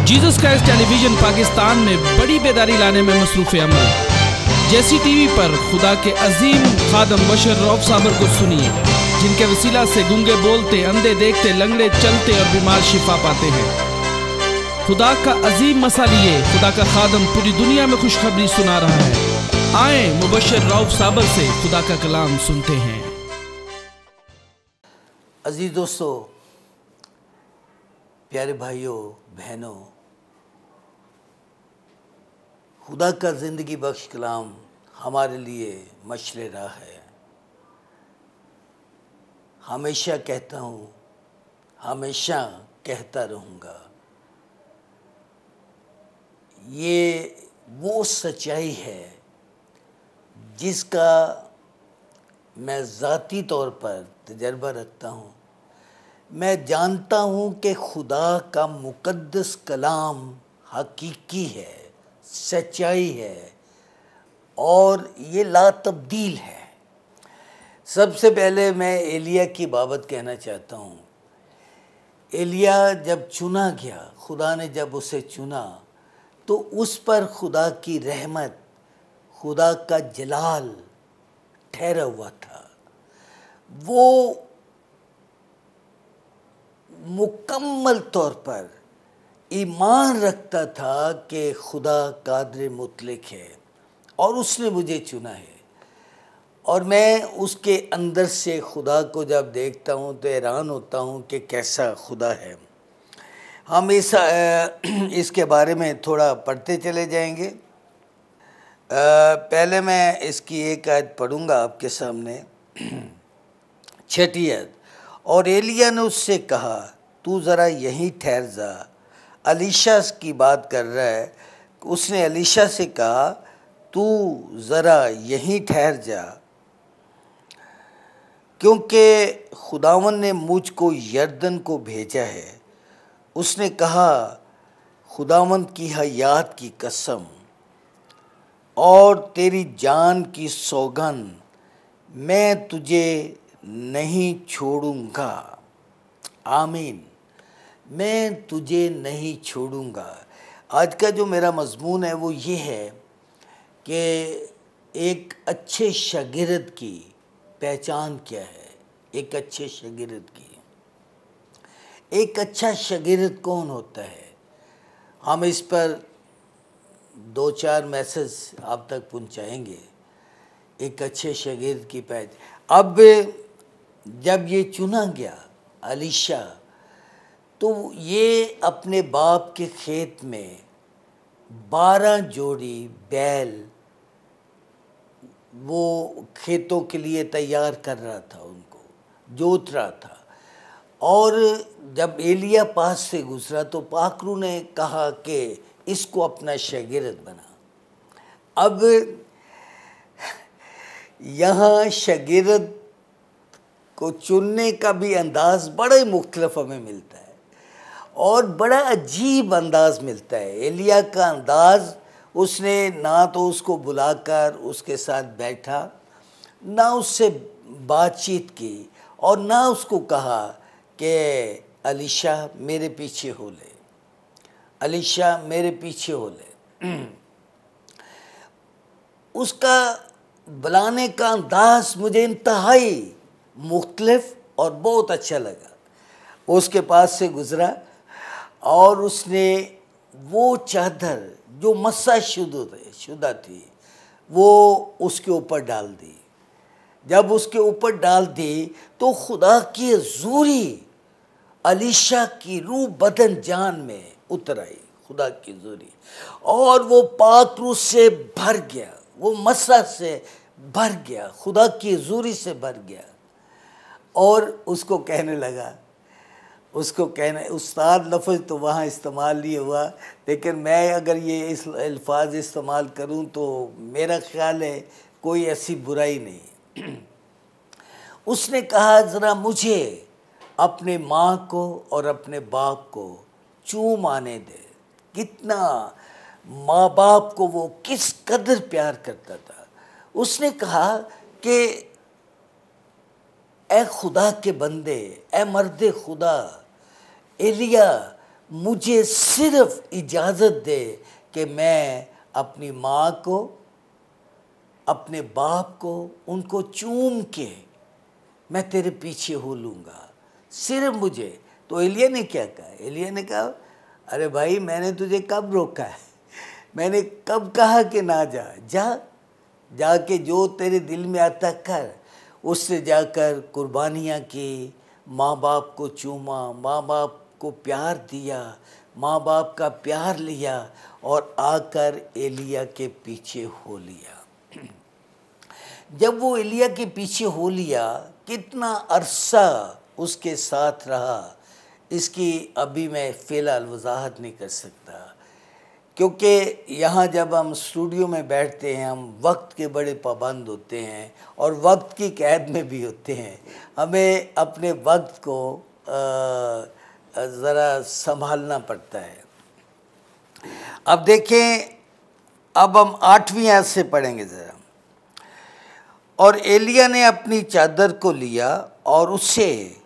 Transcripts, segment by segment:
Jesus Christ television Pakistan में बड़ी बेदारी लाने में मसरूफ़ अमल। जैसी टीवी पर खुदा के अजीम खादम बशर रऊफ साबर को सुनिए, जिनके वसीला से गूंगे बोलते, अंधे देखते, लंगड़े चलते और बीमार शिफा पाते हैं। खुदा का अजीम मसा लिए खुदा का खादम पूरी दुनिया में खुशखबरी सुना रहा है। आए मुबशर रऊफ साबर से खुदा का कलाम सुनते हैं। अजीज दोस्तों, प्यारे भाइयों बहनों, खुदा का ज़िंदगी बख्श कलाम हमारे लिए मशले राह है। हमेशा कहता हूँ, हमेशा कहता रहूँगा। ये वो सच्चाई है जिसका मैं ज़ाती तौर पर तजर्बा रखता हूँ। मैं जानता हूँ कि खुदा का मुक़द्दस कलाम हकीकी है, सच्चाई है और ये लातब्दील है। सबसे पहले मैं एलिया की बाबत कहना चाहता हूँ। एलिया जब चुना गया, खुदा ने जब उसे चुना तो उस पर खुदा की रहमत, खुदा का जलाल ठहरा हुआ था। वो मुकम्मल तौर पर ईमान रखता था कि खुदा कादिर मुतलक है और उसने मुझे चुना है। और मैं उसके अंदर से खुदा को जब देखता हूँ तो हैरान होता हूँ कि कैसा खुदा है। हम इसके बारे में थोड़ा पढ़ते चले जाएंगे। पहले मैं इसकी एक आयत पढ़ूँगा आपके सामने, 6 आयत। और एलिया ने उससे कहा, तू ज़रा यहीं ठहर जा। अलीशा की बात कर रहा है। उसने अलीशा से कहा, तू ज़रा यहीं ठहर जा, क्योंकि खुदावन ने मुझको यरदन को भेजा है। उसने कहा, खुदावन की हयात की कसम और तेरी जान की सौगंध, मैं तुझे नहीं छोड़ूंगा। आमीन। मैं तुझे नहीं छोड़ूंगा। आज का जो मेरा मजमून है वो ये है कि एक अच्छे शागिर्द की पहचान क्या है। एक अच्छे शागिर्द की, एक अच्छा शागिर्द कौन होता है। हम इस पर 2-4 मैसेज आप तक पहुंचाएंगे। एक अच्छे शागिर्द की पहचान। अब जब ये चुना गया अलीशा, तो ये अपने बाप के खेत में 12 जोड़ी बैल वो खेतों के लिए तैयार कर रहा था, उनको जोत रहा था। और जब एलिया पास से गुजरा तो पाकरू ने कहा कि इसको अपना शागिर्द बना। अब यहाँ शागिर्द को चुनने का भी अंदाज़ बड़ा ही मुख्तलिफ हमें मिलता है और बड़ा अजीब अंदाज़ मिलता है। एलिया का अंदाज़, उसने ना तो उसको बुलाकर उसके साथ बैठा, ना उससे बातचीत की और ना उसको कहा कि अलीशा मेरे पीछे हो ले, अलीशा मेरे पीछे हो ले। उसका बुलाने का अंदाज़ मुझे इंतहाई मुख्तलिफ और बहुत अच्छा लगा। उसके पास से गुज़रा और उसने वो चादर जो मस्सा शुदा थी वो उसके ऊपर डाल दी। जब उसके ऊपर डाल दी तो खुदा की ज़ूरी अलीशा की रूह बदन जान में उतर आई। खुदा की ज़ूरी, और वो पाक रूह से भर गया, वो मस्सा से भर गया, खुदा की ज़ूरी से भर गया। और उसको कहने लगा, उसको कहने, उस्ताद लफ्ज़ तो वहाँ इस्तेमाल नहीं हुआ, लेकिन मैं अगर ये इस अल्फाज इस्तेमाल करूँ तो मेरा ख़्याल है कोई ऐसी बुराई नहीं। उसने कहा, ज़रा मुझे अपने माँ को और अपने बाप को चूम आने दे। कितना माँ बाप को वो किस कदर प्यार करता था। उसने कहा कि ए खुदा के बंदे, ए मर्द खुदा एलिया, मुझे सिर्फ इजाज़त दे कि मैं अपनी माँ को, अपने बाप को, उनको चूम के मैं तेरे पीछे हो लूँगा, सिर्फ मुझे। तो एलिया ने क्या कहा? एलिया ने कहा, अरे भाई मैंने तुझे कब रोका है? मैंने कब कहा कि ना जा? जाके जो तेरे दिल में आता कर। उससे जाकर कुर्बानियाँ की, माँ बाप को चूमा, माँ बाप को प्यार दिया, माँ बाप का प्यार लिया और आकर एलिया के पीछे हो लिया। जब वो एलिया के पीछे हो लिया, कितना अरसा उसके साथ रहा, इसकी अभी मैं फ़िलहाल वजाहत नहीं कर सकता, क्योंकि यहाँ जब हम स्टूडियो में बैठते हैं हम वक्त के बड़े पाबंद होते हैं और वक्त की कैद में भी होते हैं। हमें अपने वक्त को ज़रा संभालना पड़ता है। अब देखें, अब हम 8वीं आयत से पढ़ेंगे ज़रा। और एलिया ने अपनी चादर को लिया और उसे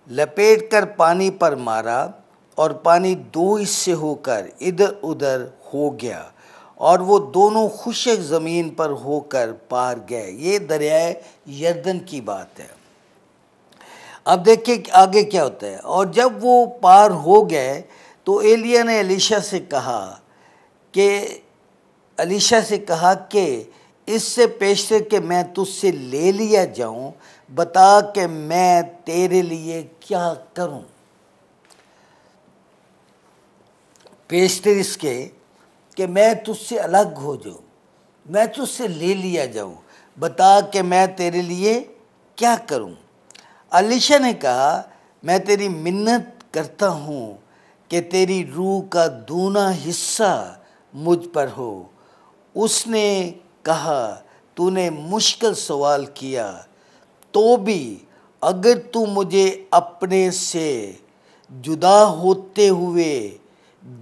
लपेटकर पानी पर मारा और पानी 2 हिस्से होकर इधर उधर हो गया और वो दोनों खुशक ज़मीन पर होकर पार गए। ये दरियाए यरदन की बात है। अब देखिए आगे क्या होता है। और जब वो पार हो गए तो एलिया ने एलीशा से कहा कि इससे पेशतर कि मैं तुझसे ले लिया जाऊं, बता कि मैं तेरे लिए क्या करूं। पेशतर इसके कि मैं तुझसे अलग हो जाऊं, मैं तुझसे ले लिया जाऊं, बता कि मैं तेरे लिए क्या करूं। एलीशा ने कहा, मैं तेरी मिन्नत करता हूँ कि तेरी रूह का दूना हिस्सा मुझ पर हो। उसने कहा, तूने मुश्किल सवाल किया, तो भी अगर तू मुझे अपने से जुदा होते हुए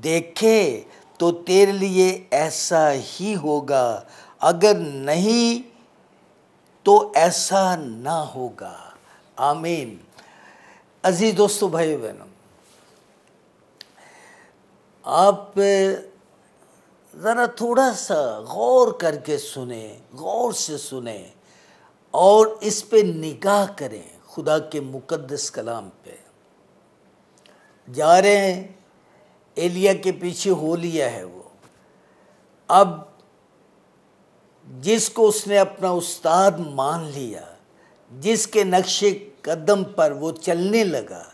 देखे तो तेरे लिए ऐसा ही होगा, अगर नहीं तो ऐसा ना होगा। आमीन। अजीज दोस्तों, भाई बहनों, आप ज़रा थोड़ा सा गौर करके सुने, गौर से सुने और इस पे निगाह करें। खुदा के मुकद्दस कलाम पे जा रहे हैं, एलिया के पीछे हो लिया है वो। अब जिसको उसने अपना उस्ताद मान लिया, जिसके नक्शे कदम पर वो चलने लगा,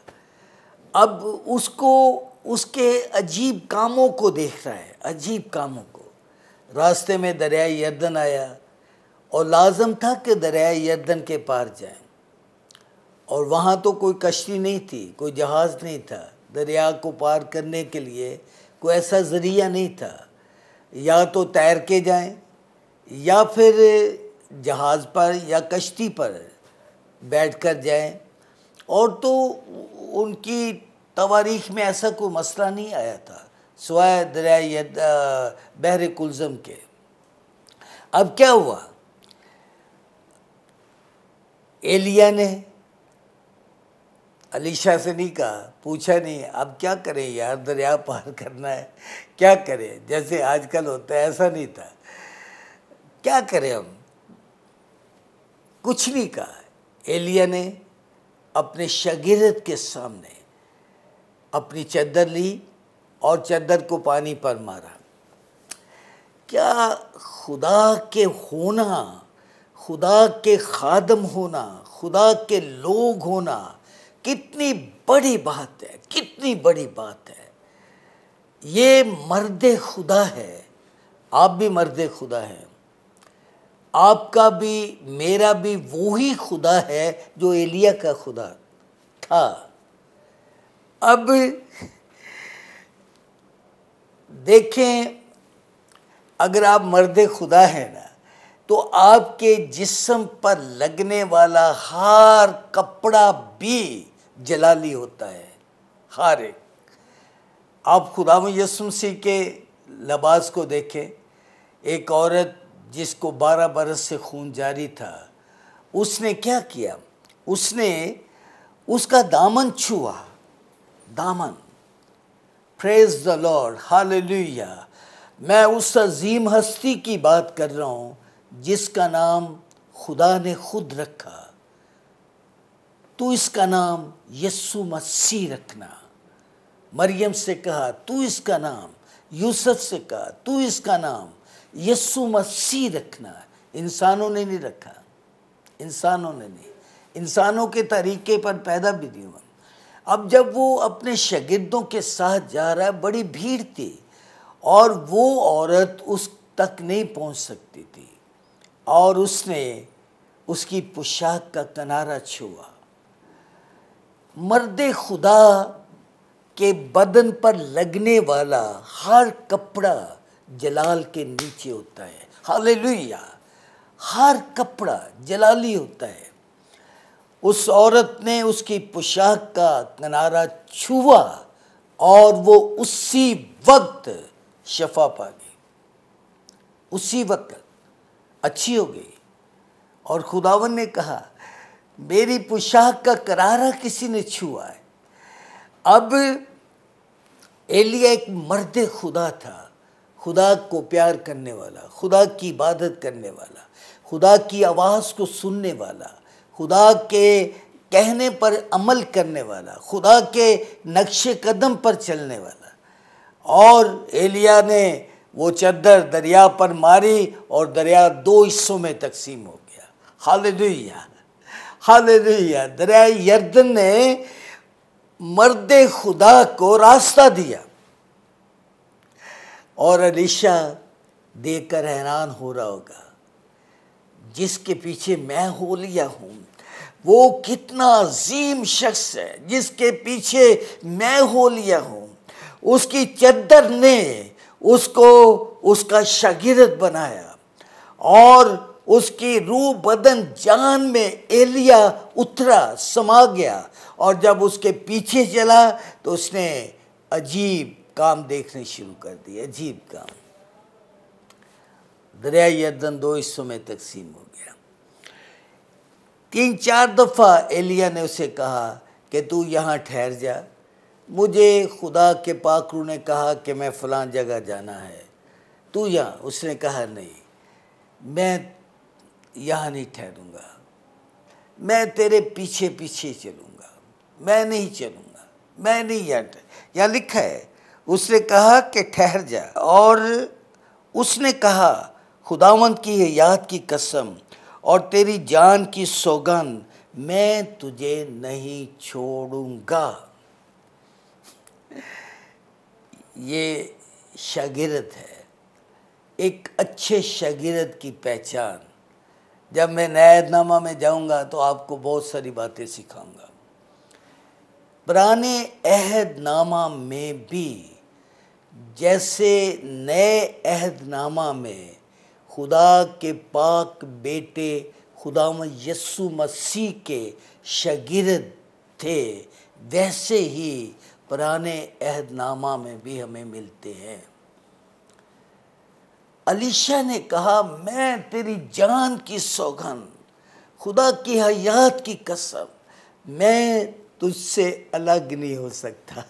अब उसको उसके अजीब कामों को देख रहा है, अजीब कामों को। रास्ते में दरियाए यरदन आया और लाजम था कि दरियाए यरदन के पार जाएं, और वहाँ तो कोई कश्ती नहीं थी, कोई जहाज़ नहीं था। दरिया को पार करने के लिए कोई ऐसा ज़रिया नहीं था, या तो तैर के जाएं या फिर जहाज़ पर या कश्ती पर बैठकर जाएं। और तो उनकी तवारीख में ऐसा कोई मसला नहीं आया था सिवाय दरिया बहर कुलज़म के। अब क्या हुआ? एलिया ने एलीशा से नहीं कहा, पूछा नहीं अब क्या करें यार, दरिया पार करना है, क्या करें, जैसे आजकल होता है, ऐसा नहीं था। क्या करें हम, कुछ नहीं कहा। एलिया ने अपने शागिर्द के सामने अपनी चद्दर ली और चद्दर को पानी पर मारा। क्या खुदा के होना, खुदा के खादम होना, खुदा के लोग होना कितनी बड़ी बात है, कितनी बड़ी बात है। ये मर्द खुदा है, आप भी मर्द खुदा हैं, आपका भी मेरा भी वही खुदा है जो एलिया का खुदा था। अब देखें, अगर आप मर्द खुदा हैं ना, तो आपके जिस्म पर लगने वाला हर कपड़ा भी जलाली होता है, हर एक। आप खुदा यीशु मसीह के लिबास को देखें। एक औरत जिसको 12 बरस से खून जारी था, उसने क्या किया? उसने उसका दामन छुआ, दामन। Praise the Lord, hallelujah. मैं उस अजीम हस्ती की बात कर रहा हूँ जिसका नाम खुदा ने खुद रखा। तू इसका नाम यीशु मसीह रखना। मरियम से कहा तू इसका नाम, यूसुफ से कहा तू इसका नाम यीशु मसीह रखना। इंसानों ने नहीं रखा, इंसानों ने नहीं, इंसानों के तरीके पर पैदा भी नहीं हुआ। अब जब वो अपने शागिर्दों के साथ जा रहा है, बड़ी भीड़ थी और वो औरत उस तक नहीं पहुंच सकती थी और उसने उसकी पोशाक का किनारा छुआ। मर्दे खुदा के बदन पर लगने वाला हर कपड़ा जलाल के नीचे होता है, हालेलुया। हर कपड़ा जलाली होता है। उस औरत ने उसकी पोशाक का किनारा छुआ और वो उसी वक्त शफा पा गई, उसी वक्त अच्छी हो गई। और खुदावन ने कहा मेरी पोशाक का किनारा किसी ने छुआ है। अब एलिया एक मर्द खुदा था, खुदा को प्यार करने वाला, खुदा की इबादत करने वाला, खुदा की आवाज़ को सुनने वाला, खुदा के कहने पर अमल करने वाला, खुदा के नक्शे कदम पर चलने वाला। और एलिया ने वो चद्दर दरिया पर मारी और दरिया 2 हिस्सों में तकसीम हो गया, हालेलुया, हालेलुया। दरिया यर्दन ने मर्दे खुदा को रास्ता दिया और एलीशा देखकर हैरान हो रहा होगा, जिसके पीछे मैं हो लिया हूँ वो कितना अजीम शख्स है, जिसके पीछे मैं हो लिया हूँ। उसकी चद्दर ने उसको उसका शागिर्द बनाया और उसकी रूह बदन जान में एलिया उतरा, समा गया। और जब उसके पीछे चला तो उसने अजीब काम देखने शुरू कर दिए, अजीब काम। दरिया यर्दन 2 हिस्सों में तकसीम हो गया। 3-4 दफ़ा एलिया ने उसे कहा कि तू यहाँ ठहर जा, मुझे खुदा के पाकरू ने कहा कि मैं फ़लाँ जगह जाना है, तू यहाँ। उसने कहा नहीं, मैं यहाँ नहीं ठहरूंगा, मैं तेरे पीछे पीछे चलूँगा, मैं नहीं चलूँगा, मैं नहीं यहाँ लिखा है। उसने कहा कि ठहर जा। और उसने कहा खुदावंद की हयात की कसम और तेरी जान की सौगंध, मैं तुझे नहीं छोड़ूंगा। ये शागिर्द है, एक अच्छे शागिर्द की पहचान। जब मैं नया अहदनामा में जाऊंगा तो आपको बहुत सारी बातें सिखाऊंगा। पुराने अहदनामा में भी जैसे नए अहदनामा में खुदा के पाक बेटे खुदावंद यीशु मसीह के शागिर्द थे, वैसे ही पुराने अहदनामा में भी हमें मिलते हैं। एलीशा ने कहा मैं तेरी जान की सौगंध, खुदा की हयात की कसम, मैं तुझसे अलग नहीं हो सकता,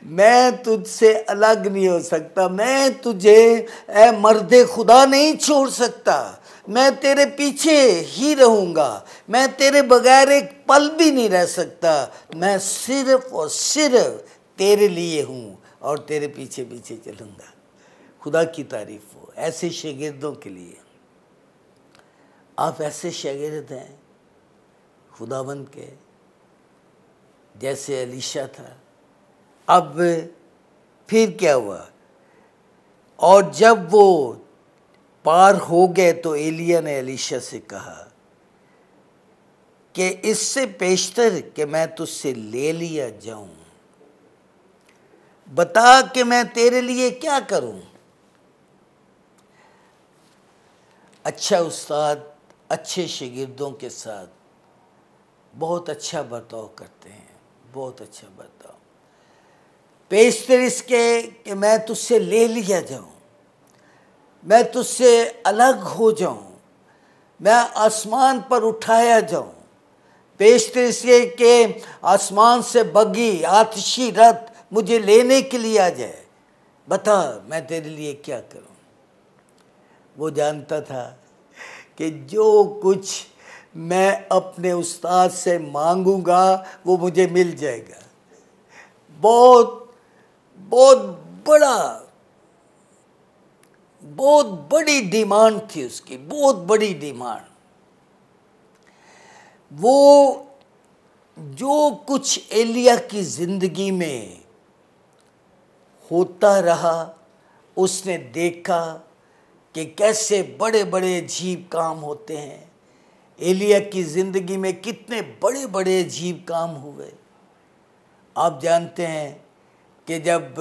मैं तुझसे अलग नहीं हो सकता, मैं तुझे ए मर्दे खुदा नहीं छोड़ सकता, मैं तेरे पीछे ही रहूँगा, मैं तेरे बगैर एक पल भी नहीं रह सकता, मैं सिर्फ और सिर्फ तेरे लिए हूँ और तेरे पीछे पीछे चलूँगा। खुदा की तारीफ हो ऐसे शागिर्दों के लिए। आप ऐसे शागिर्द हैं खुदावंद के, जैसे एलीशा था। अब फिर क्या हुआ? और जब वो पार हो गए तो एलिया ने एलीशा से कहा कि इससे पेशतर कि मैं तुझसे ले लिया जाऊं, बता कि मैं तेरे लिए क्या करूं। अच्छा उस्ताद अच्छे शागिर्दों के साथ बहुत अच्छा बर्ताव करते हैं, बहुत अच्छा बर्ताव। पेशतर इसके कि मैं तुझसे ले लिया जाऊं, मैं तुझसे अलग हो जाऊं, मैं आसमान पर उठाया जाऊं। पेशतर इसके कि आसमान से बग्गी आतिशी रथ मुझे लेने के लिए आ जाए, बता मैं तेरे लिए क्या करूं। वो जानता था कि जो कुछ मैं अपने उस्ताद से मांगूंगा वो मुझे मिल जाएगा। बहुत बहुत बहुत बड़ी डिमांड थी उसकी, बहुत बड़ी डिमांड। वो जो कुछ एलिया की जिंदगी में होता रहा, उसने देखा कि कैसे बड़े बड़े अजीब काम होते हैं। एलिया की ज़िंदगी में कितने बड़े बड़े अजीब काम हुए। आप जानते हैं कि जब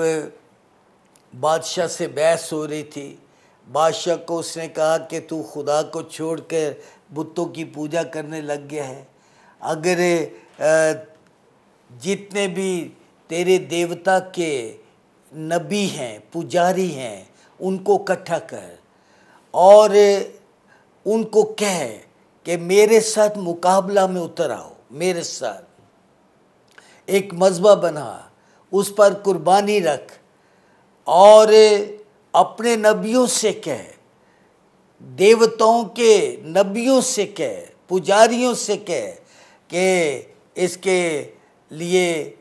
बादशाह से बहस हो रही थी, बादशाह को उसने कहा कि तू खुदा को छोड़कर बुतों की पूजा करने लग गया है। अगर जितने भी तेरे देवता के नबी हैं, पुजारी हैं, उनको इकट्ठा कर और उनको कह कि मेरे साथ मुकाबला में उतर आओ। मेरे साथ एक मज़बा बना, उस पर कुर्बानी रख और अपने नबियों से कह, देवताओं के नबियों से कह, पुजारियों से कह कि इसके लिए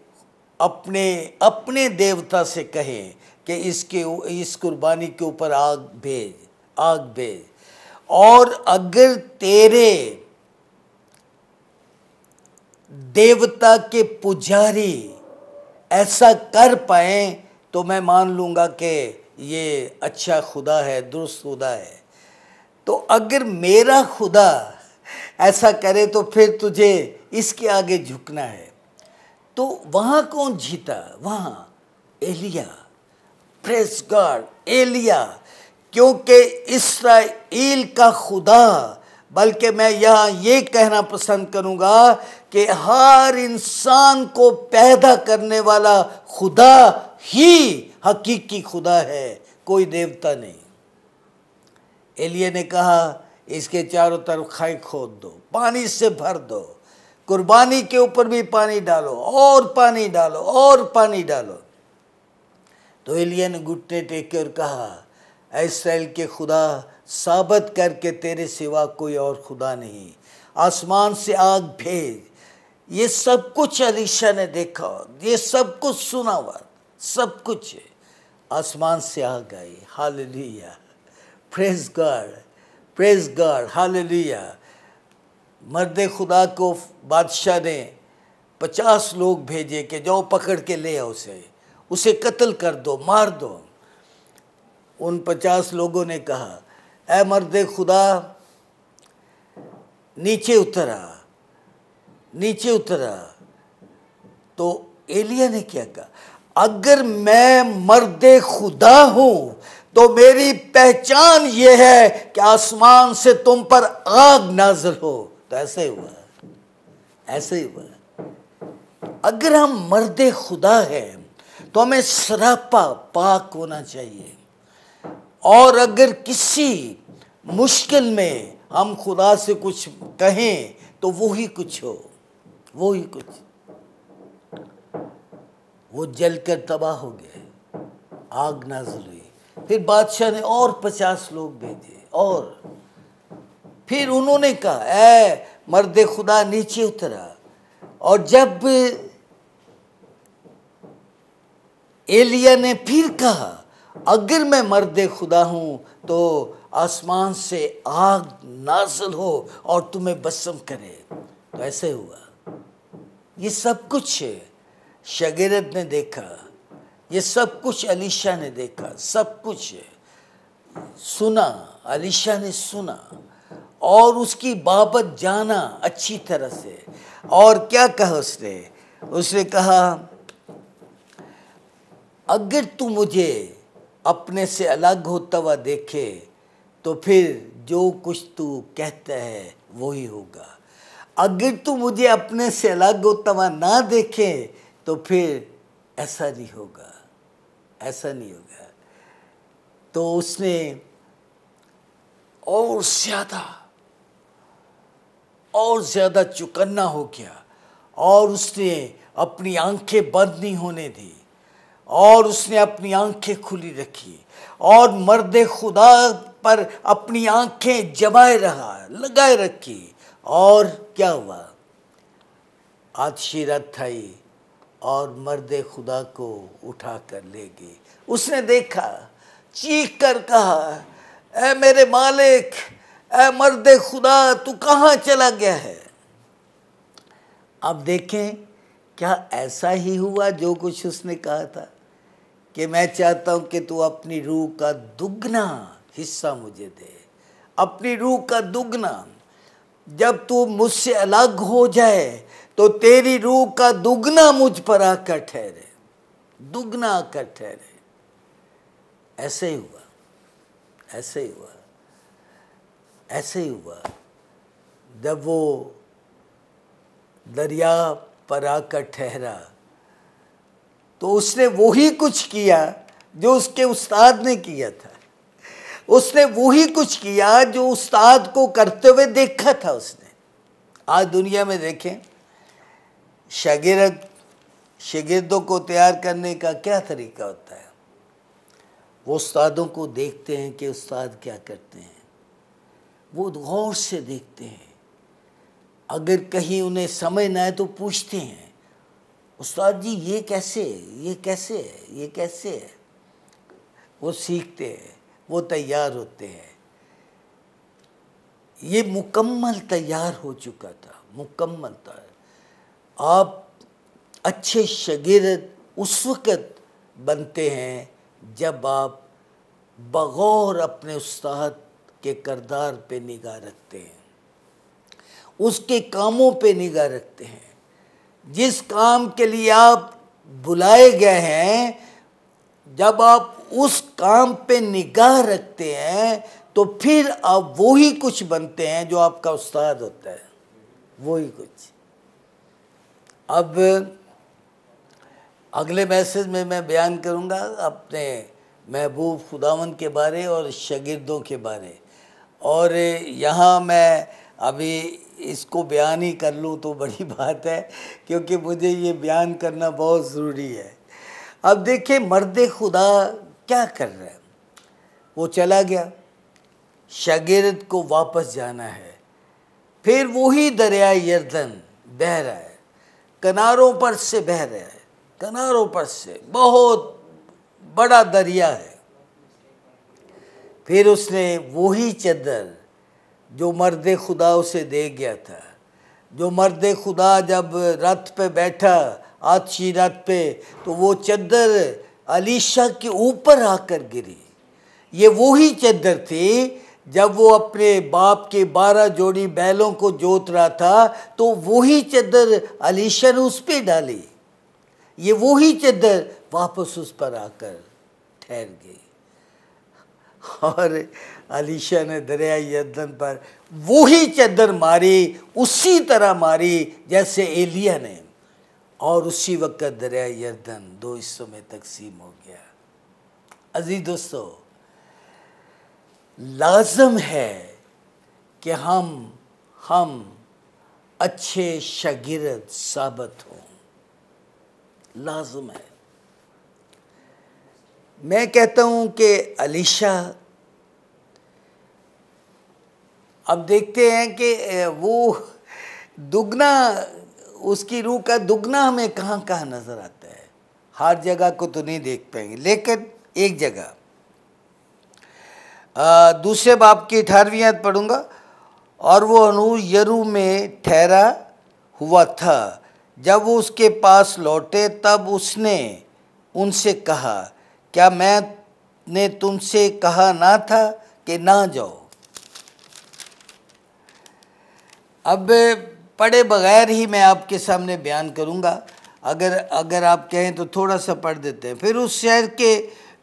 अपने देवता से कहें कि इस कुर्बानी के ऊपर आग भेज। और अगर तेरे देवता के पुजारी ऐसा कर पाए तो मैं मान लूँगा कि ये अच्छा खुदा है, दुरुस्त खुदा है। तो अगर मेरा खुदा ऐसा करे तो फिर तुझे इसके आगे झुकना है। तो वहाँ कौन जीता? वहाँ एलिया। Praise God, Elia. क्योंकि इस्राएल का खुदा, बल्कि मैं यहाँ ये कहना पसंद करूँगा कि हर इंसान को पैदा करने वाला खुदा ही हकीकी खुदा है, कोई देवता नहीं। एलिया ने कहा इसके चारों तरफ खाई खोद दो, पानी से भर दो, कुर्बानी के ऊपर भी पानी डालो और पानी डालो और पानी डालो। तो एलिया ने घुटने टेके और कहा, इस्राएल के खुदा, साबित करके तेरे सिवा कोई और खुदा नहीं, आसमान से आग भेज। ये सब कुछ एलीशा ने देखा, ये सब कुछ सुना हुआ, सब कुछ आसमान से आग आई। Hallelujah, praise God, praise God, hallelujah. मर्द खुदा को बादशाह ने 50 लोग भेजे कि जाओ पकड़ के ले आओ, उसे कत्ल कर दो, मार दो। उन 50 लोगों ने कहा, ऐ मर्द खुदा नीचे उतरा। तो एलिया ने क्या कहा, अगर मैं मर्द खुदा हूं तो मेरी पहचान ये है कि आसमान से तुम पर आग नाज़िल हो। तो ऐसे ही हुआ। अगर हम मर्द खुदा हैं तो हमें सरापा पाक होना चाहिए। और अगर किसी मुश्किल में हम खुदा से कुछ कहें तो वही कुछ हो, वही कुछ। वो जलकर तबाह हो गए, आग नाज़िल हुई। फिर बादशाह ने और 50 लोग भेजे और फिर उन्होंने कहा, ऐ मर्द खुदा नीचे उतरा। और जब एलिया ने फिर कहा, अगर मैं मर्द खुदा हूं तो आसमान से आग नाज़िल हो और तुम्हें भस्म करे। तो ऐसे हुआ। ये सब कुछ शागिर्द ने देखा, ये सब कुछ एलीशा ने देखा, सब कुछ सुना, एलीशा ने सुना और उसकी बाबत जाना अच्छी तरह से। और क्या कहा उसने कहा, अगर तू मुझे अपने से अलग होता हुआ देखे तो फिर जो कुछ तू कहता है वही होगा। अगर तू मुझे अपने से अलग होता हुआ ना देखे तो फिर ऐसा नहीं होगा, ऐसा नहीं होगा। तो उसने और ज़्यादा चौकन्ना हो गया और उसने अपनी आंखें बंद नहीं होने दी और उसने अपनी आंखें खुली रखी और मर्द खुदा पर अपनी आंखें जमाए रहा, लगाए रखी। और क्या हुआ? आतिशी रात आई और मर्द खुदा को उठा कर ले गई। उसने देखा, चीख कर कहा, ऐ मेरे मालिक, ऐ मर्द खुदा, तू कहाँ चला गया है? अब देखें, क्या ऐसा ही हुआ जो कुछ उसने कहा था कि मैं चाहता हूं कि तू अपनी रूह का दुगना हिस्सा मुझे दे, अपनी रूह का दुगना। जब तू मुझसे अलग हो जाए तो तेरी रूह का दुगना मुझ पर आकर ठहरे, दुगना आकर ठहरे। ऐसे ही हुआ, ऐसे ही हुआ, ऐसे ही हुआ। जब वो दरिया पर आकर ठहरा तो उसने वही कुछ किया जो उसके उस्ताद ने किया था। उसने वही कुछ किया जो उस्ताद को करते हुए देखा था उसने। आज दुनिया में देखें, शागिर्दों को तैयार करने का क्या तरीका होता है? वो उस्तादों को देखते हैं कि उस्ताद क्या करते हैं, वो गौर से देखते हैं। अगर कहीं उन्हें समझ ना आए तो पूछते हैं, उस्ताद जी ये कैसे है, ये कैसे है, ये कैसे है? वो सीखते हैं, वो तैयार होते हैं। ये मुकम्मल तैयार हो चुका था, मुकम्मल था। आप अच्छे शागिर्द उस वक़्त बनते हैं जब आप बगौर अपने उस्ताद के किरदार पे निगाह रखते हैं, उसके कामों पे निगाह रखते हैं। जिस काम के लिए आप बुलाए गए हैं, जब आप उस काम पे निगाह रखते हैं तो फिर आप वही कुछ बनते हैं जो आपका उस्ताद होता है, वही कुछ। अब अगले मैसेज में मैं बयान करूंगा अपने महबूब खुदावंद के बारे और शागिर्दों के बारे। और यहाँ मैं अभी इसको बयान ही कर लूँ तो बड़ी बात है, क्योंकि मुझे ये बयान करना बहुत ज़रूरी है। अब देखिए, मर्द खुदा क्या कर रहा है? वो चला गया, शागिर्द को वापस जाना है। फिर वही दरिया यरदन बह रहा है, किनारों पर से बह रहा है, किनारों पर से बहुत बड़ा दरिया है। फिर उसने वही चद्दर जो मर्द खुदा उसे दे गया था, जो मर्द खुदा जब रथ पे बैठा, आतिशी रथ पे, तो वो चद्दर अलीशा के ऊपर आकर गिरी। ये वही चद्दर थी जब वो अपने बाप के 12 जोड़ी बैलों को जोत रहा था, तो वही चद्दर अलीशा ने उस पर डाली। ये वही चद्दर वापस उस पर आकर ठहर गई और अलीशा ने दरिया यरदन पर वही चद्दर मारी, उसी तरह मारी जैसे एलिया ने, और उसी वक्त दरिया यरदन 2 हिस्सों में तकसीम हो गया। अजीज दोस्तों, लाजम है कि हम अच्छे शागिर्द साबित हों, लाजम है। मैं कहता हूं कि अलीशा, अब देखते हैं कि वो दुगना, उसकी रूह का दुगना हमें कहाँ कहाँ नज़र आता है। हर जगह को तो नहीं देख पाएंगे, लेकिन एक जगह दूसरे बाब की 18वीं आयत पढ़ूंगा। और वो अनूर यरू में ठहरा हुआ था, जब वो उसके पास लौटे तब उसने उनसे कहा, क्या मैंने तुमसे कहा ना था कि ना जाओ? अब पढ़े बगैर ही मैं आपके सामने बयान करूंगा। अगर आप कहें तो थोड़ा सा पढ़ देते हैं। फिर उस शहर के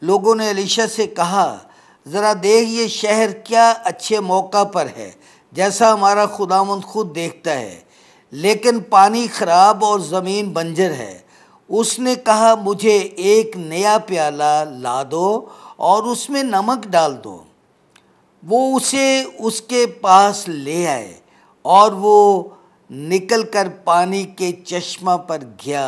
लोगों ने अलीशा से कहा, ज़रा देख ये शहर क्या अच्छे मौका पर है, जैसा हमारा खुदावंद खुद देखता है, लेकिन पानी ख़राब और ज़मीन बंजर है। उसने कहा, मुझे एक नया प्याला ला दो और उसमें नमक डाल दो। वो उसे उसके पास ले आए और वो निकल कर पानी के चश्मा पर गया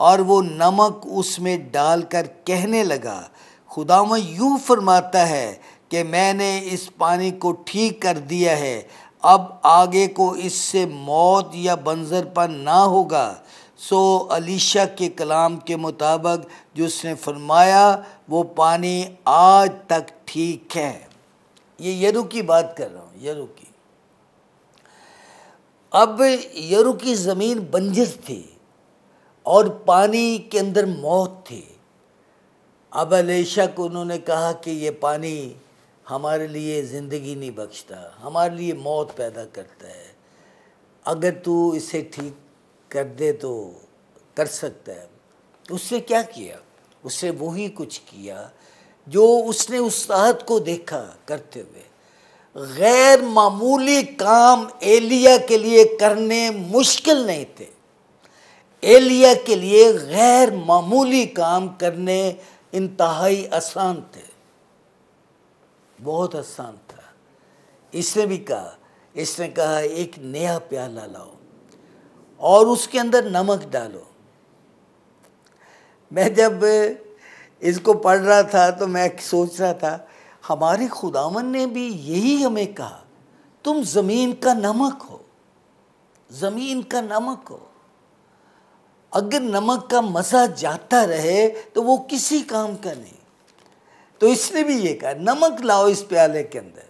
और वो नमक उसमें डालकर कहने लगा, खुदावंद यूँ फरमाता है कि मैंने इस पानी को ठीक कर दिया है, अब आगे को इससे मौत या बंजरपन ना होगा। सो अलीशा के कलाम के मुताबिक जो उसने फरमाया वो पानी आज तक ठीक है। ये यरू की बात कर रहा हूँ, यरू की। अब यरू की ज़मीन बंजर थी और पानी के अंदर मौत थी। अब अलीशा को उन्होंने कहा कि ये पानी हमारे लिए ज़िंदगी नहीं बख्शता, हमारे लिए मौत पैदा करता है, अगर तू इसे ठीक कर दे तो कर सकता है। तो उसने क्या किया? उसने वही कुछ किया जो उसने उस्ताद को देखा करते हुए। गैर मामूली काम एलिया के लिए करने मुश्किल नहीं थे। एलिया के लिए गैर मामूली काम करने इंतहाई आसान थे, बहुत आसान था। इसने भी कहा, इसने कहा एक नया प्याला लाओ और उसके अंदर नमक डालो। मैं जब इसको पढ़ रहा था तो मैं सोच रहा था, हमारे खुदावन ने भी यही हमें कहा, तुम ज़मीन का नमक हो, ज़मीन का नमक हो। अगर नमक का मज़ा जाता रहे तो वो किसी काम का नहीं। तो इसने भी ये कहा, नमक लाओ इस प्याले के अंदर।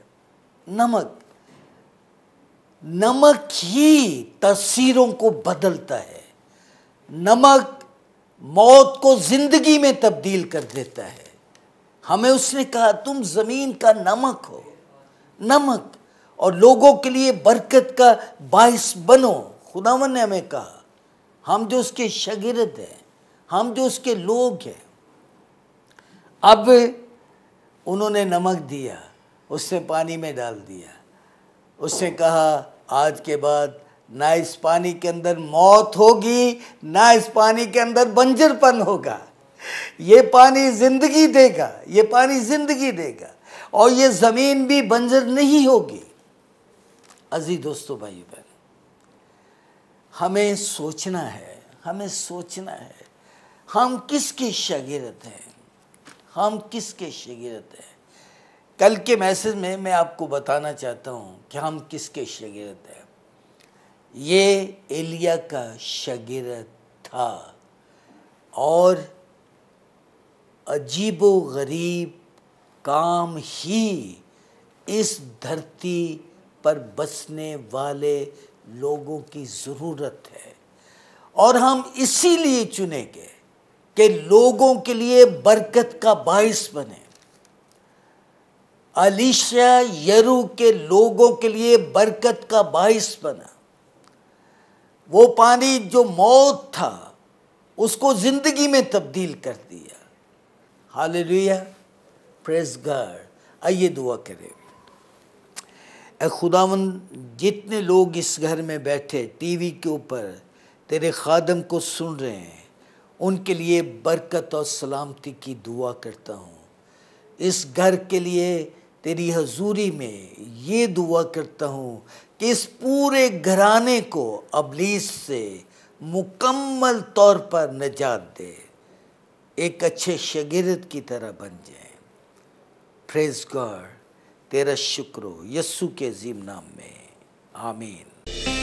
नमक, नमक ही तस्वीरों को बदलता है। नमक मौत को जिंदगी में तब्दील कर देता है। हमें उसने कहा तुम ज़मीन का नमक हो, नमक, और लोगों के लिए बरकत का बाइस बनो। खुदावन ने हमें कहा, हम जो उसके शागिर्द हैं, हम जो उसके लोग हैं। अब उन्होंने नमक दिया, उसने पानी में डाल दिया। उसने कहा आज के बाद ना इस पानी के अंदर मौत होगी, ना इस पानी के अंदर बंजरपन होगा। ये पानी जिंदगी देगा, ये पानी जिंदगी देगा, और ये ज़मीन भी बंजर नहीं होगी। अजीज दोस्तों, भाई बहन, हमें सोचना है, हमें सोचना है हम किसके शागिर्द हैं, हम किसके शागिर्द हैं। कल के मैसेज में मैं आपको बताना चाहता हूँ कि हम किसके शागिर्द हैं। ये एलिया का शागिर्द था और अजीबो गरीब काम ही इस धरती पर बसने वाले लोगों की ज़रूरत है, और हम इसीलिए चुने गए कि लोगों के लिए बरकत का बाइस बने। अलीशा यरू के लोगों के लिए बरकत का बाइस बना। वो पानी जो मौत था उसको जिंदगी में तब्दील कर दिया। Hallelujah, praise God. आइए दुआ करें। ऐ खुदावंद, जितने लोग इस घर में बैठे टीवी के ऊपर तेरे खादम को सुन रहे हैं, उनके लिए बरकत और सलामती की दुआ करता हूँ। इस घर के लिए तेरी हजूरी में ये दुआ करता हूँ कि इस पूरे घराने को अबलीस से मुकम्मल तौर पर निजात दे, एक अच्छे शागिर्द की तरह बन जाए। प्रेज गॉड, तेरा शुक्र हो यस्सु के अजीम नाम में, आमीन।